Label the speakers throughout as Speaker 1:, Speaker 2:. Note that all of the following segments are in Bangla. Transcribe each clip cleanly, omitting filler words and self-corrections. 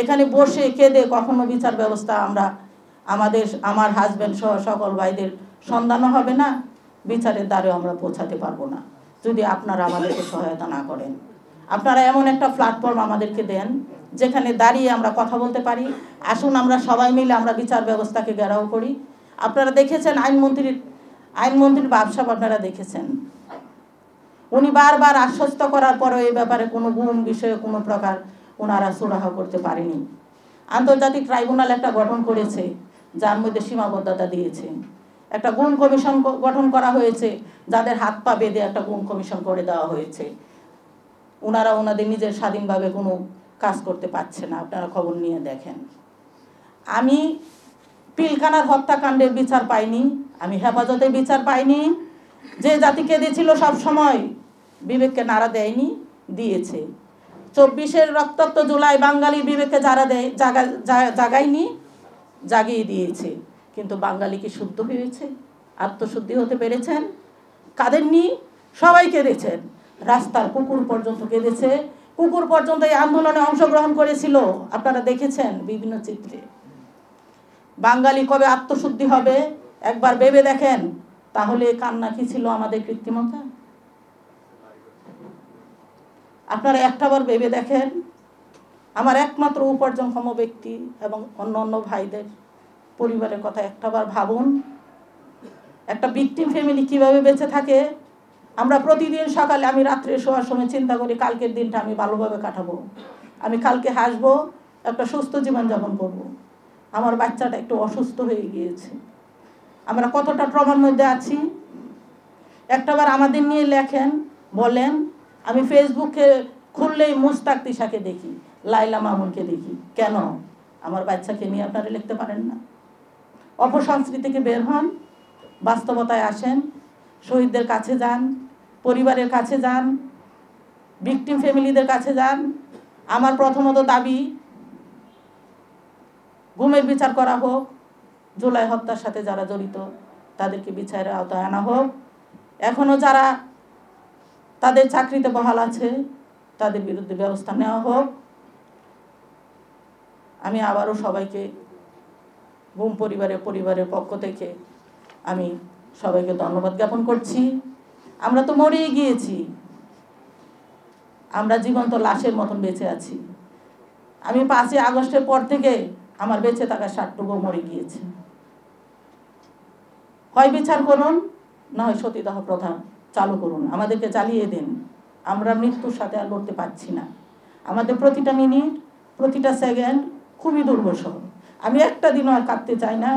Speaker 1: এখানে বসে কেঁদে কখনো বিচার ব্যবস্থা আমার হাজব্যান্ড সহ সকল ভাইদের সন্ধানও হবে না, বিচারের দ্বারে আমরা পৌঁছাতে পারবো না যদি আপনারা আমাদেরকে সহায়তা না করেন। আপনারা এমন একটা প্ল্যাটফর্ম আমাদেরকে দেন যেখানে দাঁড়িয়ে আমরা কথা বলতে পারি। আসুন আমরা সবাই মিলে আমরা বিচার ব্যবস্থাকে ঘেরাও করি। আপনারা দেখেছেন আইনমন্ত্রীর ব্যবসা, আপনারা দেখেছেন উনি বারবার আশ্বস্ত করার পরও এই ব্যাপারে কোনো গুণ বিষয়ে কোনো প্রকার ওনারা সুরাহা করতে পারেনি। আন্তর্জাতিক ট্রাইব্যুনাল একটা গঠন করেছে, যার মধ্যে সীমাবদ্ধতা দিয়েছে। একটা গুণ কমিশন গঠন করা হয়েছে, যাদের হাত পা বেঁধে একটা গুণ কমিশন করে দেওয়া হয়েছে। ওনারা ওনাদের নিজের স্বাধীনভাবে কোনো কাজ করতে পারছে না। আপনারা খবর নিয়ে দেখেন। আমি পিলখানার হত্যাকাণ্ডের বিচার পাইনি, আমি হেফাজতের বিচার পাইনি। যে জাতি কেঁদেছিল সব সময়, বিবেককে নাড়া দেয়নি, দিয়েছে। 24-এর রক্তাক্ত জুলাই বাঙালির বিবেককে যারা দেয় জাগায়নি, জাগিয়ে দিয়েছে। কিন্তু বাঙালি কি শুদ্ধ হয়েছে? আত্মশুদ্ধি হতে পেরেছেন? কাঁদেননি, সবাই কেঁদেছেন। রাস্তার কুকুর পর্যন্ত কেঁদেছে। কুকুর পর্যন্ত এই আন্দোলনে অংশগ্রহণ করেছিল, আপনারা দেখেছেন বিভিন্ন চিত্রে। বাঙালি কবে আত্মশুদ্ধি হবে একবার ভেবে দেখেন। তাহলে কান্না কি ছিল আমাদের কৃত্রিমতা? আপনারা একটাবার ভেবে দেখেন। আমার একমাত্র উপার্জনক্ষম ব্যক্তি এবং অন্য ভাইদের পরিবারের কথা একটাবার ভাবুন। একটা ভিকটিম ফ্যামিলি কিভাবে বেঁচে থাকে। আমরা প্রতিদিন সকালে, আমি রাত্রে শোয়ার সময় চিন্তা করি কালকের দিনটা আমি ভালোভাবে কাটাবো, আমি কালকে হাসবো, একটা সুস্থ জীবনযাপন করব। আমার বাচ্চাটা একটু অসুস্থ হয়ে গিয়েছে। আমরা কতটা ট্রমার মধ্যে আছি। একটাবার আমাদের নিয়ে লেখেন, বলেন। আমি ফেসবুকে খুললেই মুস্তাক তিশাকে দেখি, লাইলা মামুনকে দেখি। কেন? আমার বাচ্চাকে নিয়ে আপনারা লিখতে পারেন না? অপসংস্কৃতি থেকে বের হন, বাস্তবতায় আসেন, শহীদদের কাছে যান, পরিবারের কাছে যান, ভিকটিম ফ্যামিলিদের কাছে যান। আমার প্রথমত দাবি, গুমের বিচার করা হোক, জুলাই হত্যার সাথে যারা জড়িত তাদেরকে বিচারের আওতায় আনা হোক। এখনো যারা তাদের চাকরিতে বহাল আছে তাদের বিরুদ্ধে ব্যবস্থা নেওয়া হোক। আমি আবারও সবাইকে গুম পরিবারের পক্ষ থেকে আমি সবাইকে ধন্যবাদ জ্ঞাপন করছি। আমরা তো মরেই গিয়েছি, আমরা জীবন্ত লাশের মতন বেঁচে আছি। আমি 5ই আগস্টের পর থেকে আমার বেঁচে থাকা 60টুকু মরে গিয়েছে। হয় বিচার করুন, না হয় সতীদাহ প্রথা চালু করুন, আমাদেরকে চালিয়ে দিন। আমরা মৃত্যুর সাথে আর লড়তে পারছি না। আমাদের প্রতিটা মিনিট, প্রতিটা সেকেন্ড খুবই দুর্বসহ। আমি একটা দিনও আর কাঁদতে চাই না।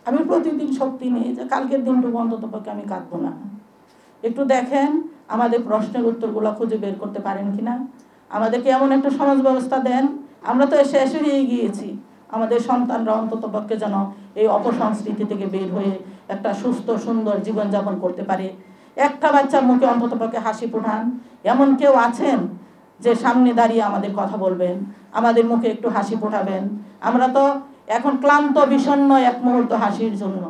Speaker 1: আমি প্রতিদিন শক্তি নেই যে কালকের দিনটুকু অন্তত পক্ষে আমি কাঁদবো না। একটু দেখেন আমাদের প্রশ্নের উত্তরগুলো খুঁজে বের করতে পারেন কিনা। আমাদেরকে এমন একটা সমাজ ব্যবস্থা দেন, আমরা তো শেষ হয়ে গিয়েছি। আমাদের সন্তানরা অন্তত পক্ষে যেন এই অপসংস্কৃতি থেকে বের হয়ে একটা সুস্থ সুন্দর জীবনযাপন করতে পারে। একটা বাচ্চার মুখে অন্তত পক্ষে হাসি ফোটান। এমন কেউ আছেন যে সামনে দাঁড়িয়ে আমাদের কথা বলবেন, আমাদের মুখে একটু হাসি ফোটাবেন? আমরা তো এখন ক্লান্ত বিষণ্ণ এক মুহূর্ত হাসির জন্য।